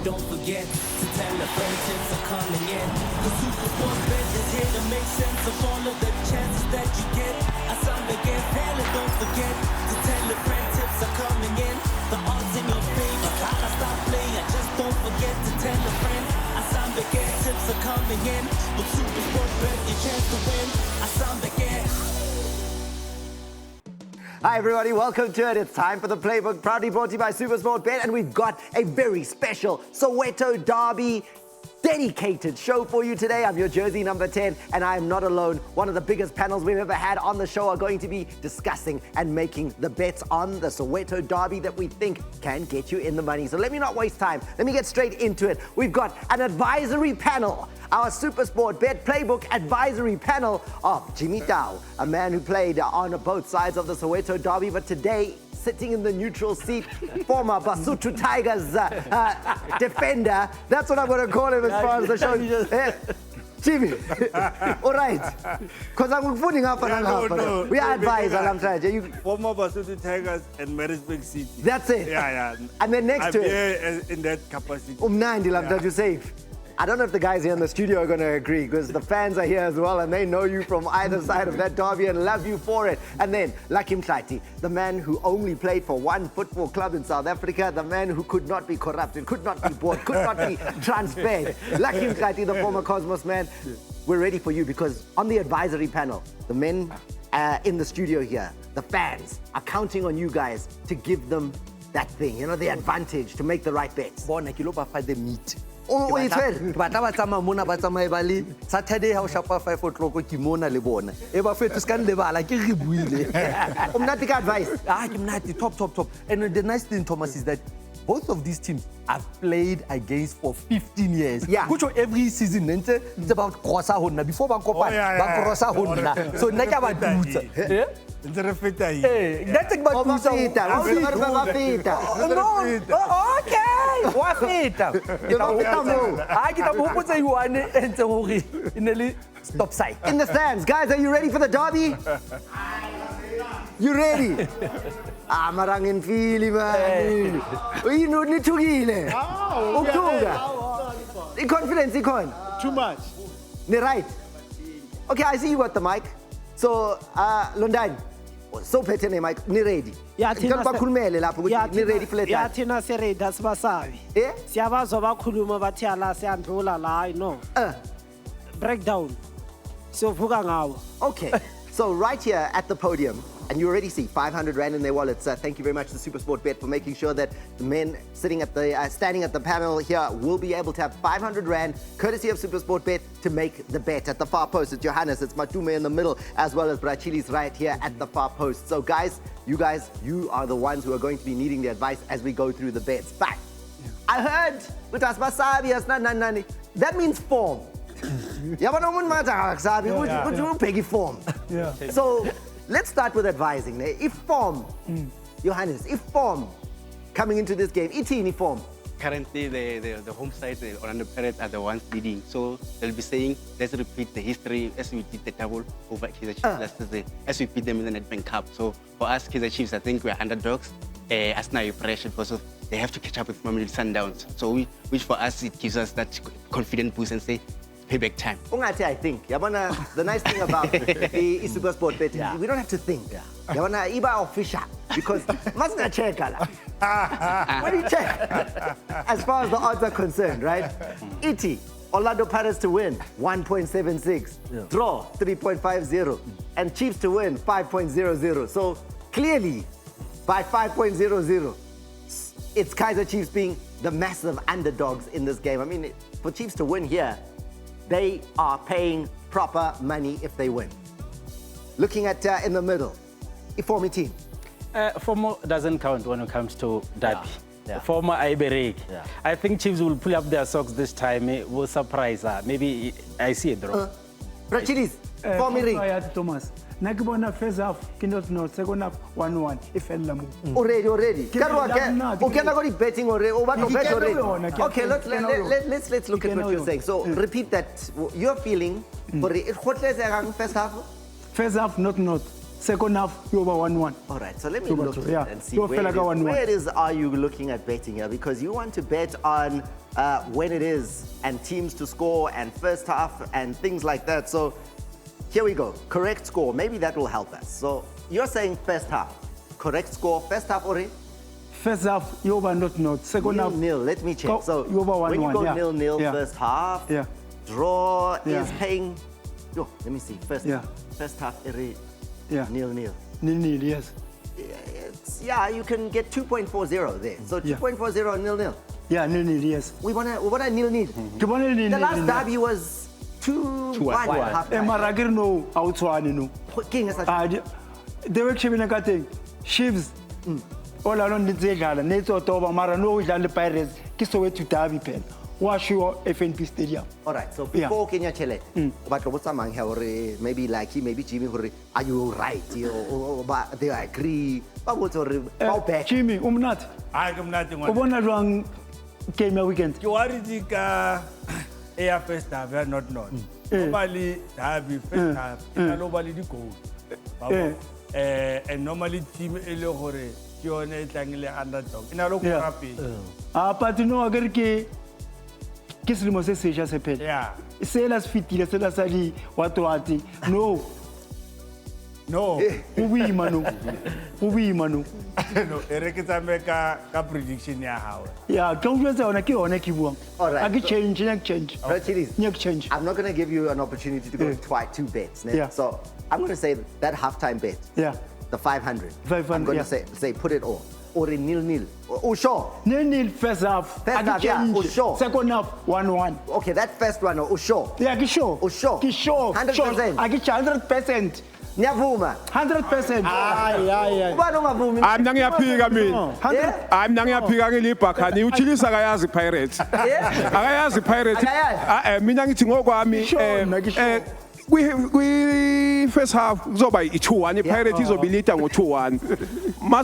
don't forget to tell a friend tips are coming in. The Super Sport Bet is here to make sense of all of the chances that you get. I sound again, pal, and don't forget to tell a friend tips are coming in. The odds in your favor, gotta stop playing. Just don't forget to tell a friend. I sound again, tips are coming in. With Super Sport Bet, your chance to win. I sound again. Hi everybody, welcome to it. It's time for the Playbook, proudly brought to you by SuperSport Bet, and we've got a very special Soweto Derby dedicated show for you today. I'm your jersey number 10, and I am not alone. One of the biggest panels we've ever had on the show are going to be discussing and making the bets on the Soweto Derby that we think can get you in the money. So let me not waste time. Let me get straight into it. We've got an advisory panel. Our SuperSport Bet Playbook advisory panel of Jimmy Tau, a man who played on both sides of the Soweto Derby, but today sitting in the neutral seat, former Basotho Tigers defender. That's what I'm going to call him as far as the show. Jimmy, all right. Because I'm putting up and half. We are advised, I'm trying. Former Basotho Tigers and Maritzburg City. That's it. Yeah. And then next to it. I'm here in that capacity. You safe. I don't know if the guys here in the studio are going to agree, because the fans are here as well and they know you from either side of that derby and love you for it. And then Lucky Mhlathe, the man who only played for one football club in South Africa, the man who could not be corrupted, could not be bought, could not be transferred. Lucky Mhlathe, the former Cosmos man. We're ready for you because on the advisory panel, the men in the studio here, the fans, are counting on you guys to give them that thing, you know, the advantage to make the right bets. The meat. Oh, it's fair. Saturday how sharp 5 o'clock kimona le bona. Eba fethu scan lebala ke re buile. Umnati ka advice. Top. And the nice thing, Thomas, is that both of these teams have played against for 15 years. Yeah. Which every season it's about crossa honna before ba kopa ba crossa honna. So nna ka ba tutsa. That's a That's about Wafita. Okay. Wafita. Kita mo hopotsa you one entse hore inele stop sign. In the stands, guys, are you ready for the derby? You ready? Marangin fili man. Uyino nithukile. Ukuthuka. The confidence ikon. Too much. Ne right. Okay, I see you at the mic. So, Londine. So phethene Mike, ni ready? Ngicela bakhulumele lapho ukuthi ni ready for that. Yathina se ready asibasabi. Siyabazwa bakhuluma bathi ala siyandlula la, no. Breakdown. Siyovuka ngawo. Okay. So right here at the podium, and you already see 500 Rand in their wallets. Thank you very much to SuperSport Bet for making sure that the men sitting at the standing at the panel here will be able to have 500 Rand, courtesy of SuperSport Bet, to make the bet. At the far post, it's Johannes, it's Matume in the middle, as well as Brachili's right here at the far post. So guys, you are the ones who are going to be needing the advice as we go through the bets. But I heard with Asbasabi, that means form. Form. So let's start with advising. If form, Johannes, if form coming into this game, itini form. Currently, the home side, the Orlando Pirates, are the ones leading. So they'll be saying, let's repeat the history as we did the double over Kaizer Chiefs last season, as we beat them in the Nedbank Cup. So for us, Kaizer Chiefs, I think we're underdogs. As now pressure because of they have to catch up with Mamelodi Sundowns. So which for us, it gives us that confident boost and say, payback time. I think. The nice thing about the SuperSport Bet is we don't have to think. Iba official because must not check. What do you check? As far as the odds are concerned, right? Iti, Orlando Pirates to win 1.76, draw 3.50, and Chiefs to win 5.00. So clearly, by 5.00, it's Kaizer Chiefs being the massive underdogs in this game. I mean, for Chiefs to win here, they are paying proper money if they win. Looking at in the middle, Iformi team. Former doesn't count when it comes to Derby. Former Iberik. I think Chiefs will pull up their socks this time. Will surprise. Maybe I see a draw. Rachilis, Formi Thomas. Nakibona first half, no second half 1-1. If already. Okay, betting already. Okay, let's look at what you're saying. So repeat that. You're feeling for the first half. First half, not. second half yoba 1-1. All right, so let me Super look true, at it yeah. and see You're where fella it, go is, 1-1. where it is are you looking at betting here? Because you want to bet on when it is and teams to score and first half and things like that. So here we go. Correct score. Maybe that will help us. So you're saying first half. Correct score. First half, Ori? First half yoba not. Second half Nil. Let me check. Go- So Yoba when you 1-1, go yeah. 0-0 Yeah. first half, Yeah. draw Yeah. is paying. Yo, let me see. Yeah. First half, Ori, Yeah. 0-0. Nil, yes. Yeah, you can get 2.40 there. So Yeah. 2.40 0-0. Yeah, nil, yes. We want a nil-nil. Ke bona e le The nil, last nil. derby was 2-1 half Eh, time. mara ke re no a o tshwane no. King is Ah, the way ke shebile ka teng, Chiefs all along ntse e dlala ne tso toba mara no o dlala le Pirates ke Soweto Derby phela. Wa sure FNB Stadium. All right, so Yeah. before Kenya Chelet, but what's among here, maybe Lucky, maybe Jimmy, are you right? But they agree. But what's back? Jimmy, umnati. Hayi ke mnati O ngwana. bona jwang game ya weekend? Ke worried ka air first half ya not. Normally derby first half ina lo ba le di-goal. Babo. And normally team e le gore ke yone e tlang le underdog. Ina lo Yeah. kora pele. Ah, but no a ke ke selemo se seja se phela. Yeah. Se la se fitile se la sa di watwati. No, No. o boima no. O boima no. No, e re ke tsame ka prediction ya hawe. Yeah, ka o jwetsa ona ke yone ke buang. All right, A ke so- change, nya ke change. Chili's. Nya ke change. I'm not going to give you an opportunity to go Yeah. twice, two bets. Yeah. So I'm going to say that halftime bet, Yeah. the 500. 500, I'm going yeah. to say put it all. Or in nil-nil. Oh, sure. Nil first half. First A ke half, yeah, change. oh, sure. Second half 1-1. Okay, that first one, oh, sure. Yeah, ke sure. Oh, sure. Ke sure. 100%. A ke 100%. Nyavuma. 100%. Ay. Ubani ongavumi? Mna ngiyaphika mina. 100. Mna ngiyaphika ngilibhakhani uchilisa akayazi Pirates. Akayazi Pirates. Akayazi? Mina ngithi ngokwami Ngishona, ngishona. kwi first half kuzoba i2-1 iPirates izobe leader ngo2-1.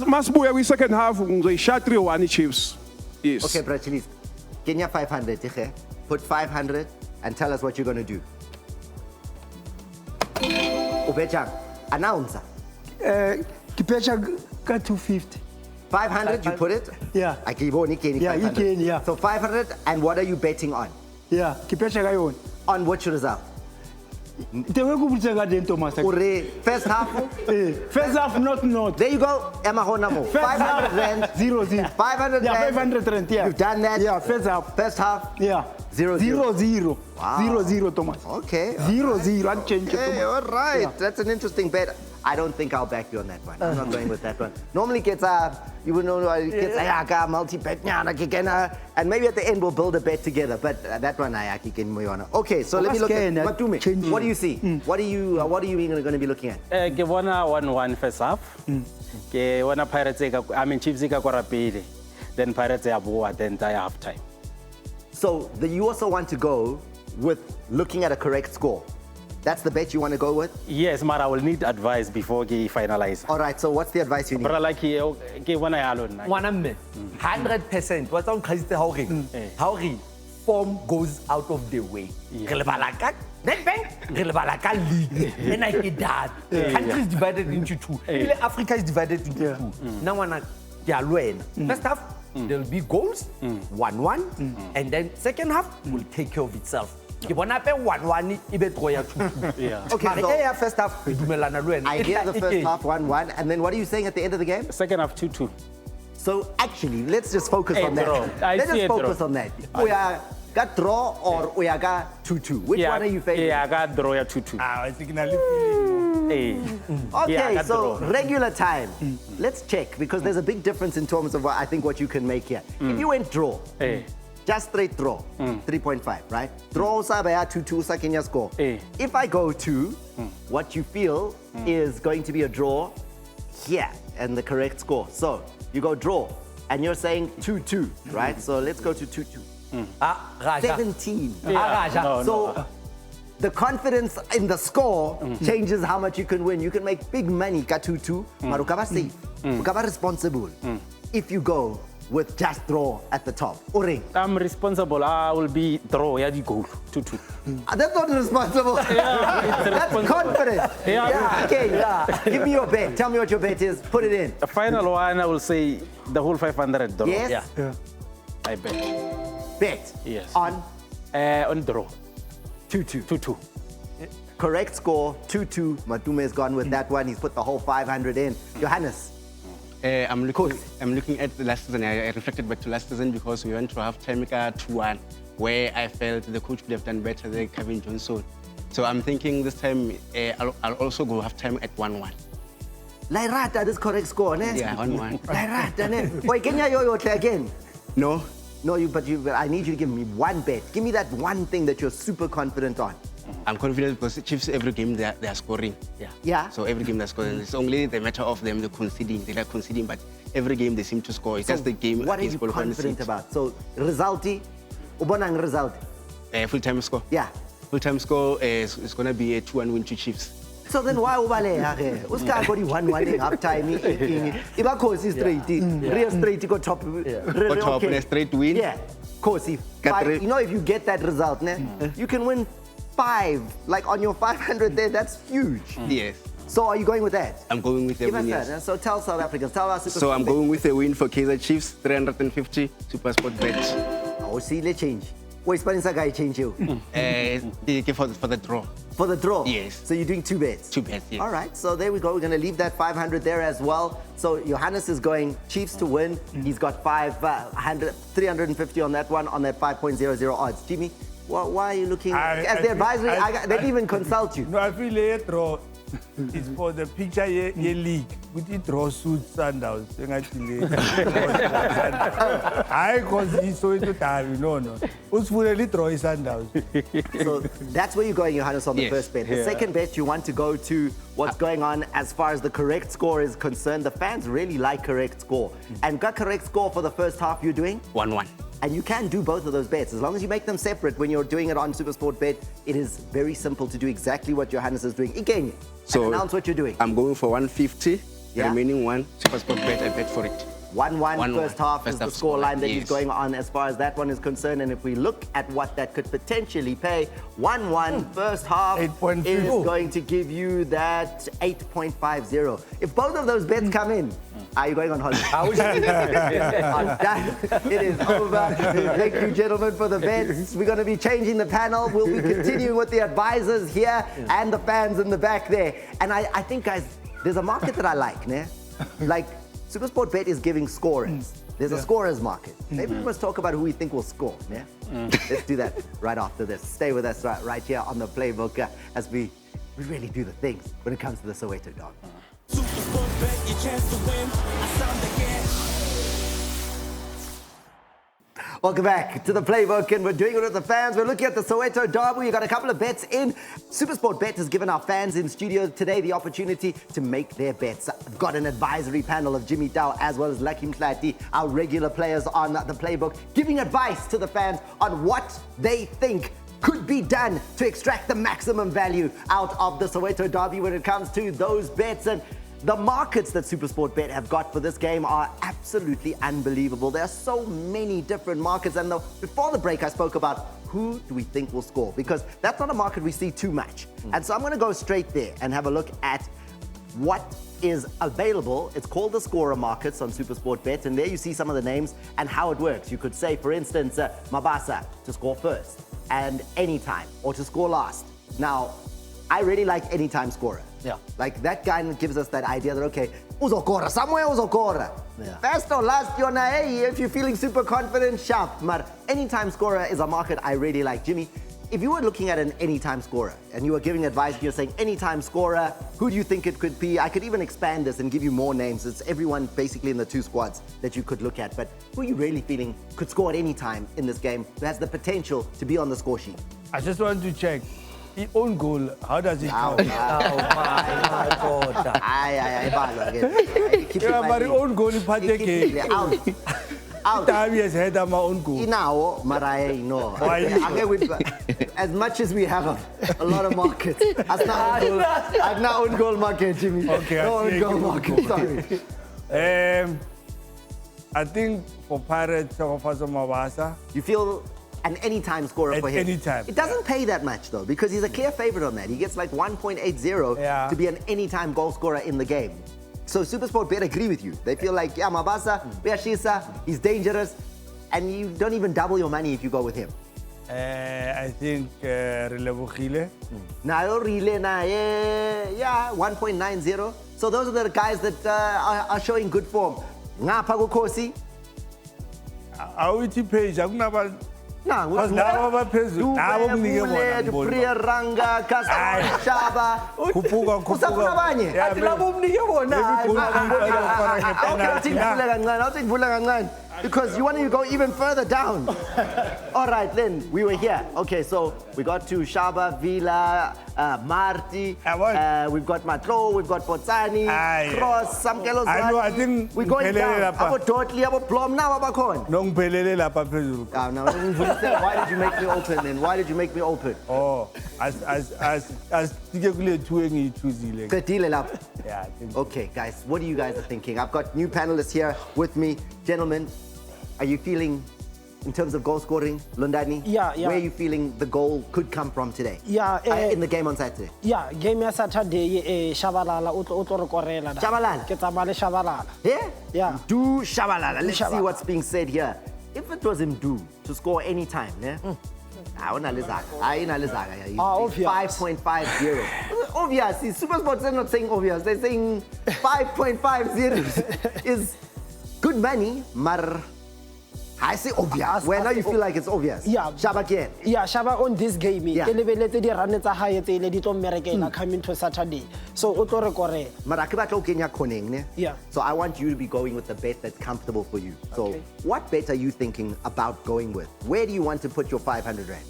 Masibuye kwi second half ngizoyisha 3-1 iChiefs. Yes. Okay, bro, Chili's. Kenya 500, Tiche. Put 500 and tell us what you're going to do. Ubechang, announcer. Ke pecha ka 250. 500, you put it? Yeah. I give you Kenny Yeah, 500. Kenny, yeah. So 500, and what are you betting on? Yeah, ke pecha ka yona. On which result? Te we go butsa ka den Thomas. Ure, first half? First half not. There you go, Emahonamo. 500 rand. 0-0. 500 Yeah, rand. 500 rand, yeah. You've done that? Yeah, first half. First half? Yeah. 0-0. 0-0. Wow. 0-0 Thomas. Okay. 0-0 I change it. Hey, Thomas. all right. Yeah. That's an interesting bet. I don't think I'll back you on that one. I'm not going with that one. Normally, kids are, you would know, kids are multi-bet, and maybe at the end we'll build a bet together. But that one, I can moyona. Okay, so let me look at Matume. What do you see? What are you going to be looking at? Ke bona 1-1 first half. Ke bona Pirates Chiefs ka kora pele. Then Pirates ya boa the entire half time. So you also want to go with looking at a correct score. That's the bet you want to go with? Yes, but I will need advice before we finalize. All right, so what's the advice you need? Brother like ke bona yalo nna. Ngwana mme 100% wa tsa o nkgaditse ha o reng ha o re form goes out of the way re lebala ka Nedbank re lebala ka league and I get that country is divided into two ile Africa is divided into two na ngwana ke a lwena first half there will be goals 1-1 and then second half will take care of itself ke bona pe 1-1 ibe draw ya 2-2 Okay, mare so- e ya first half re dumelana le wena I hear the first half 1-1, and then what are you saying at the end of the game? Second half 2-2. So actually, let's just focus on draw. that. I Let's see just a focus draw. on that. We are got draw or we are got 2-2. Which one are you favoring? Yeah, I got draw ya 2-2. Ah, I think na le feeling. Okay, Yeah, I got so draw. regular time. Let's check because there's a big difference in terms of what you can make here. If you went draw, just straight draw, 3.5, right? Draw sabaya 2-2 sa Kenya score. If I go to what you feel is going to be a draw here and the correct score. So you go draw and you're saying 2-2, right? So let's go to 2-2. Raja 17. Raja No, So the confidence in the score changes how much you can win. You can make big money, ka 2-2, but ukaba safe, ukaba responsible. If you go with just draw at the top. Uri. I'm responsible. I will be draw. Yeah, the goal 2-2. That's not responsible. That's confident. Yeah. Okay, give me your bet. Tell me what your bet is. Put it in. The final one, I will say the whole 500 draw. Yes? Yeah. I bet. Bet. Yes. On On draw. 2-2. 2-2. Correct score, 2-2. Matume has gone with that one. He's put the whole 500 in. Johannes. I'm looking at the last season. I reflected back to last season because we went to half-time 2-1, where I felt the coach could have done better than Kevin Johnson. So I'm thinking this time I'll also go half-time at 1-1. Lairata, this correct score, ne? Yeah, 1-1. Lairata, ne? Wait, can you again? No. No, but I need you to give me one bet. Give me that one thing that you're super confident on. I'm confident because Chiefs every game they are scoring. Yeah. So every game they're scoring. It's only the matter of them conceding. They are conceding, but every game they seem to score. It's just the game. What are you confident about? So resulty, ubonang result. Full-time score. Yeah. Full-time score is going to be a 2-1 win to Chiefs. So then why ubaleha ke? Uska go di 1-1 in half time. Iba Kosi straight. Real straight go top. Go top and a straight win. Yeah. Kosi. You know, if you get that result, ne, you can win 5. Like on your 500 there, that's huge. Yes. So are you going with that? I'm going with a Give win, us yes. that. So tell South Africans, tell us. So I'm going with a win for Kaizer Chiefs, 350 Super Sport bet. Oh, see, let's change. What is Spanisa guy change you? For the draw. For the draw? Yes. So you're doing 2 bets? 2 bets, yes. All right, so there we go. We're going to leave that 500 there as well. So Johannes is going Chiefs to win. He's got 350 on that one, on that 5.00 odds. Jimmy, why are you looking? As the advisory, they didn't even consult you. No, I feel a draw. It's for the picture ye league. Would it draw suit Sundowns? I cause he's so into time. No. Who's fully draw Sundowns? So that's where you're going, Johannes, on the Yes. first bet. The second bet, you want to go to what's going on as far as the correct score is concerned. The fans really like correct score. And got correct score for the first half you're doing? 1-1. And you can do both of those bets. As long as you make them separate when you're doing it on SuperSport Bet, it is very simple to do exactly what Johannes is doing. Again, So announce what you're doing. I'm going for 150. Yeah. The remaining one, Super Sport bet, I bet for it. 1-1 first half is First the half score line that he's yes. going on as far as that one is concerned. And if we look at what that could potentially pay, 1-1 first half 8.2. is going to give you that 8.50. If both of those bets come in, are you going on holiday? It is over. Thank you, gentlemen, for the bets. We're going to be changing the panel. We'll be continuing with the advisors here and the fans in the back there. And I think, guys, there's a market that I like, ne? Like, SuperSport Bet is giving scorers. There's a scorers market. Maybe we must talk about who we think will score, yeah? Let's do that right after this. Stay with us right here on the Playbook as we really do the things when it comes to the Soweto Derby. SuperSport bet, your chance to win. I sound again. Welcome back to the Playbook, and we're doing it with the fans. We're looking at the Soweto Derby. We've got a couple of bets in. SuperSport Bet has given our fans in studio today the opportunity to make their bets. I've got an advisory panel of Jimmy Tau as well as Lucky Mhlathe, our regular players on the Playbook, giving advice to the fans on what they think could be done to extract the maximum value out of the Soweto Derby when it comes to those bets. And the markets that SuperSport Bet have got for this game are absolutely unbelievable. There are so many different markets. And before the break, I spoke about who do we think will score, because that's not a market we see too much. And so I'm going to go straight there and have a look at what is available. It's called the scorer markets on SuperSport Bet, and there you see some of the names and how it works. You could say, for instance, Mabasa to score first, and anytime, or to score last. Now, I really like anytime scorer. Yeah. Like that guy gives us that idea that, okay, uzokora, somewhere uzokora. Yeah. First or last, you're na, hey, if you're feeling super confident, sharp. But anytime scorer is a market I really like. Jimmy, if you were looking at an anytime scorer and you were giving advice, you're saying anytime scorer, who do you think it could be? I could even expand this and give you more names. It's everyone basically in the 2 squads that you could look at. But who are you really feeling could score at any time in this game, who has the potential to be on the score sheet? I just want to check. His own goal, how does it count? Oh my God. Balo again. Keep it Yeah, by but me. own goal is part Keep it out. Out. Time has had my own goal. Inao, Marai, no. Why? Okay, as much as we have a lot of markets, I've not own goal market, Jimmy. Okay, no I own see. goal market. Sorry. I think for Pirates, Chokofazo Mawasa, You feel an anytime scorer At for him? any time, It doesn't pay that much though, because he's a clear favorite on that. He gets like 1.80 Yeah. to be an anytime goal scorer in the game. So SuperSport Bet agree with you. They feel like, yeah, Mabasa, Beashisa, he's dangerous, and you don't even double your money if you go with him. I think Relebogile. Nayo Rile na yeah, 1.90. So those are the guys that are showing good form. Ngapha kuKhosi. Awuthi page akunaba Nah, Because now abaphezulu nabo kunike bona ngibona. Priyaranga, Aye. Shaba. Khuphuka Usafuna abanye? Yeah, Athi labo umnike bona. Because you want to go even further down. All right, then we were here. Okay, so we got to Shaba, Villa, Marti. We've got Matlo, we've got Potsani, Aye. Cross, Samkelo I know, I Zlati. think We're going ngiphelele down. lapha. Abo Totli, Abo Plum, now Abakon. Nongiphelele lapha phezulu. Why did you make me open then? Why did you make me open? Oh, as tike kule two engiyichuzile. Qedile lapha. Yeah, I think. Okay, guys, what are you guys thinking? I've got new panelists here with me. Gentlemen, are you feeling, in terms of goal scoring, Lundani? Yeah. Where are you feeling the goal could come from today? Yeah, In the game on Saturday? Yeah, game ya Saturday, Shabalala, o tlo re korela. Shabalala? Ke tsamaya Shabalala. Yeah? Yeah. Do Shabalala. Let's see Shabalala. what's being said here. If it was him do to score any time, yeah? Obvious. 5.50. Obvious. SuperSports are not saying obvious. They're saying 5.50 is good money, mar. I say obvious. When now you feel like it's obvious. Yeah. Shaba again. Yeah, Shaba on this game, Yeah. ke lebeletse di run tsa hae tse ile di tlo mmerekela coming to Saturday. So o tlo re korela. Mara ke batla o kenya koneng, ne? Yeah. So I want you to be going with the bet that's comfortable for you. So Okay. what bet are you thinking about going with? Where do you want to put your 500 rand?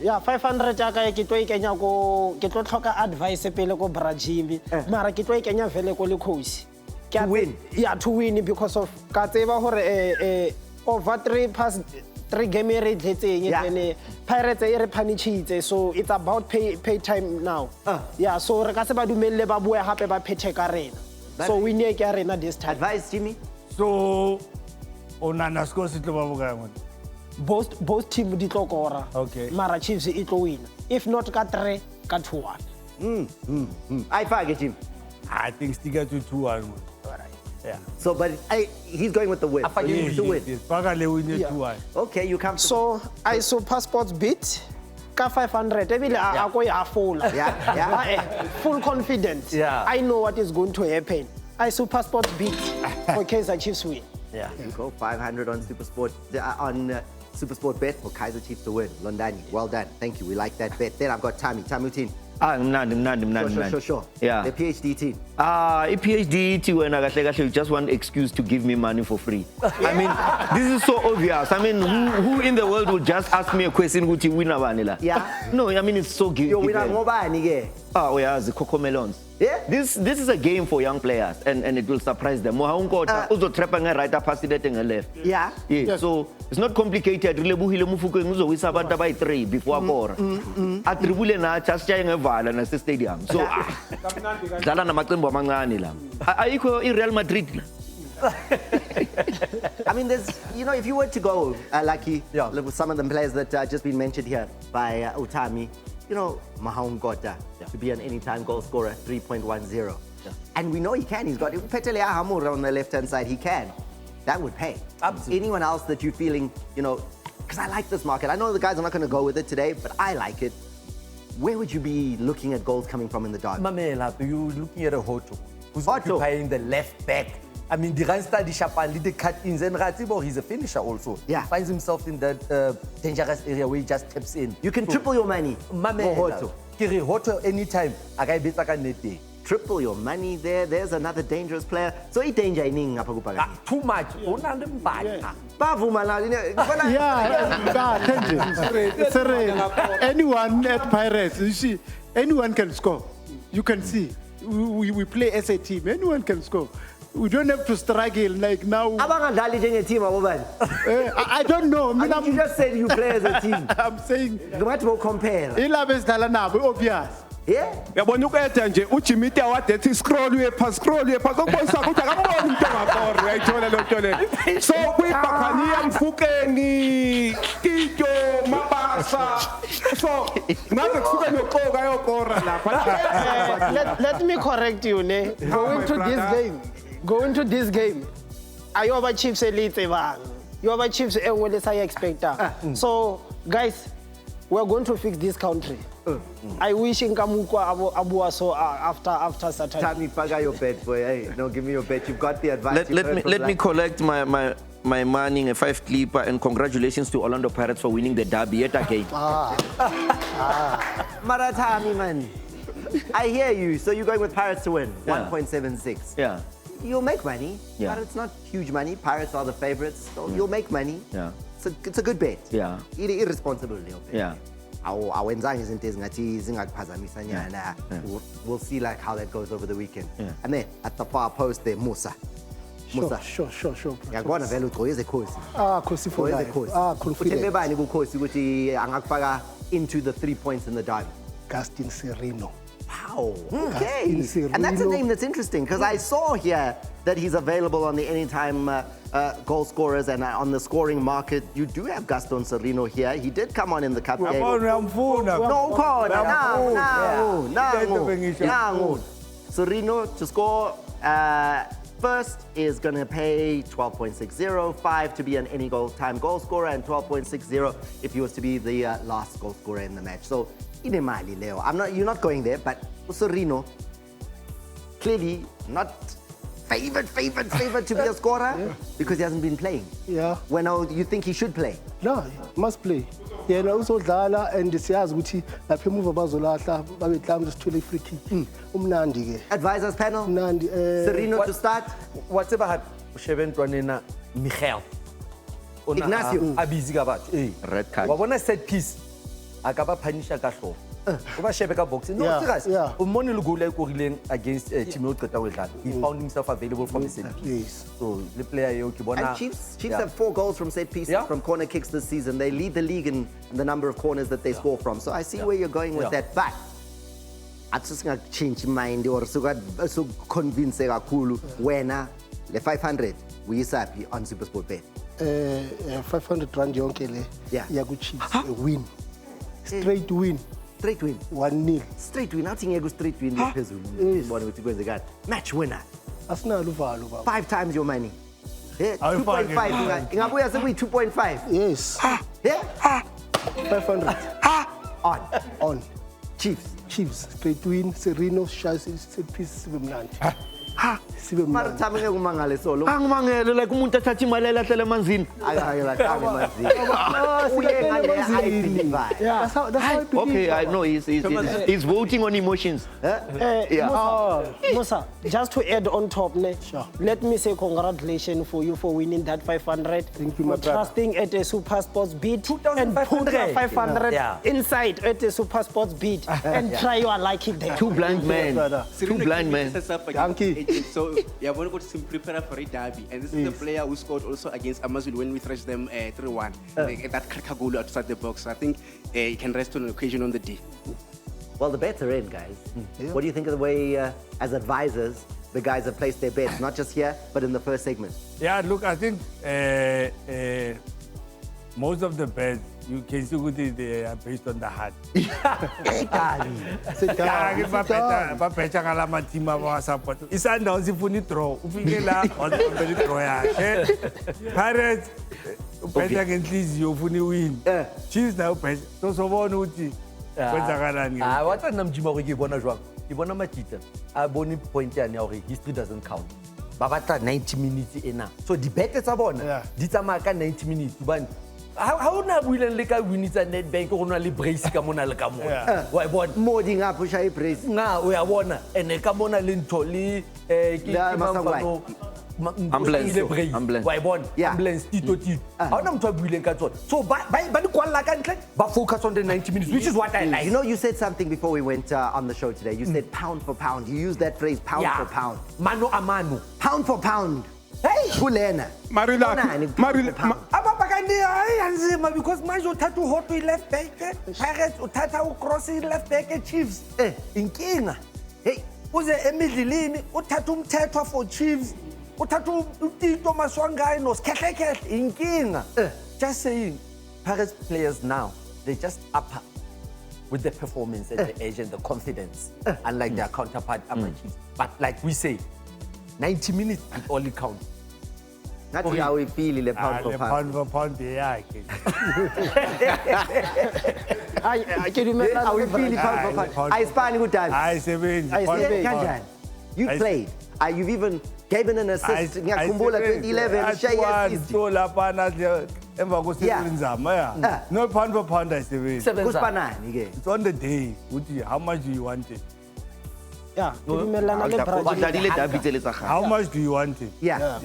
Yeah, 500 ya ka ke tlo ikenya ko ke tlo tlhoka advice pele ko Brajimi. Mara ke tlo ikenya vele ko le Khosi. To win? Yeah, to win because of ka tseba hore over 3 game e re tletseng Yeah. then Pirates e re panichitse, so it's about pay time now. Yeah, so re ka se ba dumelle ba bua hape ba phethe ka rena. So we need ke rena this time. Advice, Jimmy? So, Onana score se tlo ba bokae mona? Both team di tlo kora. Okay. Mara Chiefs e tlo win. If not ka 3 ka 2-1. I forget him. I think sticker to 2-1. Yeah. So, but he's going with the win. After He's to win. Yes, Pakale win Yeah. 2-1. Okay, you come. So I saw passports beat ka 500 ebile a go ya full. Yeah. Full confidence. Yeah. I know what is going to happen. I saw passports beat for Kaizer Chiefs win. Yeah. You go 500 on SuperSport SuperSport bet for Kaizer Chiefs to win. Londani, well done. Thank you. We like that bet. Then I've got Tamutin. Mnandi. Sure. Yeah. The PhD team. PhD to when you just want excuse to give me money for free. I mean, this is so obvious. I mean, who in the world would just ask me a question which you win vanilla? Yeah. No, I mean it's so given. Yo, winner ngobani ke? Oh yeah, the Coco Melons. Yeah? This is a game for young players and it will surprise them. Uzo trepa nga right past it left. Yeah. Yeah. So it's not complicated. Really buhile mufukwe ngizowisa abantu abayi 3 before akora. Atribule na just ngevala na stadium. So dlala namaqembu amancane la. Ayikho iReal Madrid. I mean, there's, if you were to go, Lucky, with some of the players that just been mentioned here by Utami, Mahaun Gota to be an anytime goal scorer, 3.10. And we know he can. He's got Petele Ahamur on the left-hand side. He can. That would pay. Absolutely. Anyone else that you're feeling, because I like this market. I know the guys are not going to go with it today, but I like it. Where would you be looking at goals coming from in the derby? Mamela, you're looking at a Hoto who's Hoto. occupying the left back. I mean, the Randstad, the Chapali, the cut-ins, and Ratibo, he's a finisher also. Yeah. He finds himself in that dangerous area where he just taps in. You can triple your money. Mamela, Hoto. Kiri Hoto anytime. Agai betaka nete. Triple your money there. There's another dangerous player. So he danger ining ngapha kupaka. Too much. Onande mbala. Bavuma la. Anyone at Pirates, you see, anyone can score. You can see. We play as a team. Anyone can score. We don't have to struggle like now. Abangadlali njenge-team abobani. I don't know. I mean, you just said you play as a team. I'm saying. Ngathi bo compare. Ilaba esidlala nabo obvious. Yeah. Yabona ukwetha nje uJimmy Award ethi scroll phansi ukubonisa ukuthi akamboni umuntu ongakore uyayithola lo nto le. So kwiBhakania Mfukeni Tito Mabasa. So ngaze kusuke noqoka yokora lapha. Let me correct you, ne. Going to this game. Ayoba Chiefs elite bang. Yoba Chiefs engwele saya expecta. So guys, we are going to fix this country. I wish Nkamukwa Abua so after Saturday. Tammy, paga your bet, boy. Hey, no, give me your bet. You've got the advice. Let me collect my money, a 5 clipper, and congratulations to Orlando Pirates for winning the derby yet again. Maratami, man. I hear you. So you're going with Pirates to win, Yeah. 1.76. Yeah. You'll make money, Yeah. but it's not huge money. Pirates are the favorites, so you'll make money. Yeah. It's a good bet. Yeah. Irresponsible little bet. Yeah. Awenzanga izinto ezingathi zingakuphazamisa nyana. We'll see like how that goes over the weekend. Yeah. And then at the far post there, Musa. Sure. Yabona vele ugqoke ekhosi. Khosi for life. Confident. Uthembebani kukhosi ukuthi angakufaka into the 3 points in the derby. Gaston Sereno. Wow. Okay. Gaston And that's a Sereno. name that's interesting because I saw here that he's available on the anytime goal scorers and on the scoring market. You do have Gaston Sereno here. He did come on in the cup game. Uyamfuna. No, Uyamfuna. Nangu. Sereno to score first is going to pay 12.60, 5 to be an any time goal scorer, and 12.60 if he was to be the last goal scorer in the match. So, inemali Leo. You're not going there, but Sereno, clearly not favored to be a scorer because he hasn't been playing. Yeah. When you think he should play? No, must play. Yena uzodlala and siyazi ukuthi lapha emuva bazolahla babe mhlawumbe sithole free kick. Umnandi ke. Advisors panel? Umnandi Sereno to start? Whatever had ushebe ntwanena Michael. Ignacio. Abizi ka batho. Red card. Wa bona set piece akaba phanisha ka hloho. Uba shebe ka boxing. No, Yeah, serious. yeah. Umone le goal e korileng against team e qeta ho dlala. He found himself available from the set piece. Yes. So the player yo ke bona. And Chiefs have 4 goals from set pieces, from corner kicks this season. They lead the league in the number of corners that they score from. So I see where you're going with that. But I just going to change mind or so convince kakhulu wena le 500 uyisapi on SuperSport Bet. 500 rand yonke le Yeah. yaku Chiefs win. Straight win. Straight win. 1-0. Straight win. Athi ngeke straight win lephezulu. Ngibona ukuthi kwenzekani. Match winner. Asinalo uvalo baba. 5 times your money. Yeah, Awufake 2.5 ingabuya sekuyi 2.5. Yes. Yeah? 500 On. on. Chiefs. Straight win. Sereno shas set piece sibe mnandi. Sibe Mara mnandi. thami ngeke umangale solo. Angimangele like umuntu athatha imali elahlele emanzini. Yeah, that's how I believe. Okay, I know he's voting on emotions. Musa, just to add on top, let me say congratulations for you for winning that 500. Thank you, my for brother. trusting at a Super Sports beat and put the 500 inside at a Super Sports beat and try your lucky there. Two blind men. Yankee. So yeah, we're going to prepare for a derby, and this is the player who scored also against Amazulu when we thrashed them 3-1. That Kraka goal outside the box. So I think he can rest on an occasion on the day. Well, the bets are in, guys. What do you think of the way, as advisors, the guys have placed their bets, not just here, but in the first segment? Yeah, look, I think most of the bets, you can see what they are based on the heart. Ba betha ngala mateam aba support. iSundowns ifuna draw. Ufike la wazibambela draw yakhe. Pirates ubetha ngenhliziyo ufuna win. Chiefs nayo betha. So sobona ukuthi kwenzakalani. Wathi namjima go ke bona jwang. Ke bona Makita a bone point yana ya gore history doesn't count. Ba batla 90 minutes ena. So di bet tsa bona di tsamaya ka 90 minutes bane. How na buile le ka win tsa Nedbank go na le brace ka mona le ka mona. Wa bona mo di nga pusha I brace. Nga o ya bona ene ka mona le ntho le Ambulance. Wa bona ambulance tito. Ha ona motho a buileng ka tsona. So ba di kwalla ka ntle ba focus on the 90 minutes, which is what I like. You know, you said something before we went on the show today. You said pound for pound. You used that phrase, pound for pound. Mano a mano. Pound for pound. Hey, Kulena. Marilaki. Pound. Ababakani yanzima because manje uthatha uHot left back, Pirates uthatha uCross left back Chiefs. Inkinga. Hey, uze emidlilini uthatha umthethwa for Chiefs. Uthatha uTito Maswangai nosikhehlekhehle inkinga. Just saying, Pirates players now, they just up with the performance at the edge and the confidence, unlike their counterpart Chiefs. But like we say, 90 minutes it only counts. Not how we feel in the pound for pound. pound yakhe. Ke dumellana How we le feel in pound for pound. Ayisipani kuDavi. Ayisebenzi. Kanjani? You played. You've even given an assist. Ngiyakhumbula 2011 Shaya assist. So lapha emva kosebenzama ya. No pound for pound ayisebenzi. Kusipanani ke? It's on the day. Uthi how much do you want it? Yeah, ke dumellana le Brazil. badlalile derby tsele tsa How gago much do you want it? Yeah.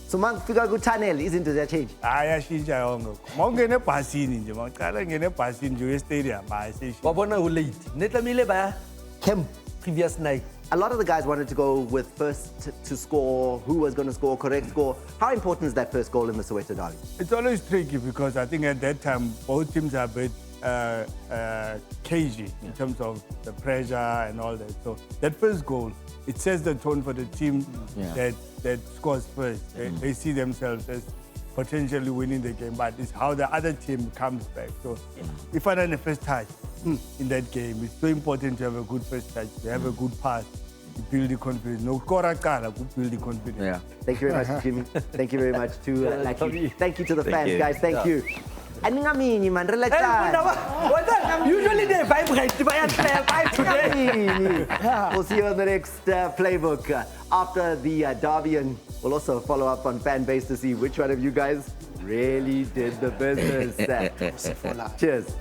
So mangifika ku-tunnel izinto ziyachange. Ayashintsha yonke. Mawungena ebhasini nje, mawuqala ngene ebhasini nje e-stadium ayiseshintsha. Wabona late. Netlamile ba camp previous night. A lot of the guys wanted to go with first to score, who was going to score, correct score. How important is that first goal in the Soweto Derby? It's always tricky because I think at that time both teams are a bit cagey in terms of the pressure and all that. So that first goal, it sets the tone for the team that scores first. They see themselves as potentially winning the game, but it's how the other team comes back. So if I had the first touch in that game, it's so important to have a good first touch, to have a good pass, to build the confidence. No kora kara, to build the confidence. yeah Thank you very much, Jimmy. Thank you very much to Lucky. Thank you to the fans, you. guys. Thank you. Aningamini man, relax. Usually they vibrate by today. We'll see you on the next playbook after the derby, and we'll also follow up on fan base to see which one of you guys really did the business. Cheers.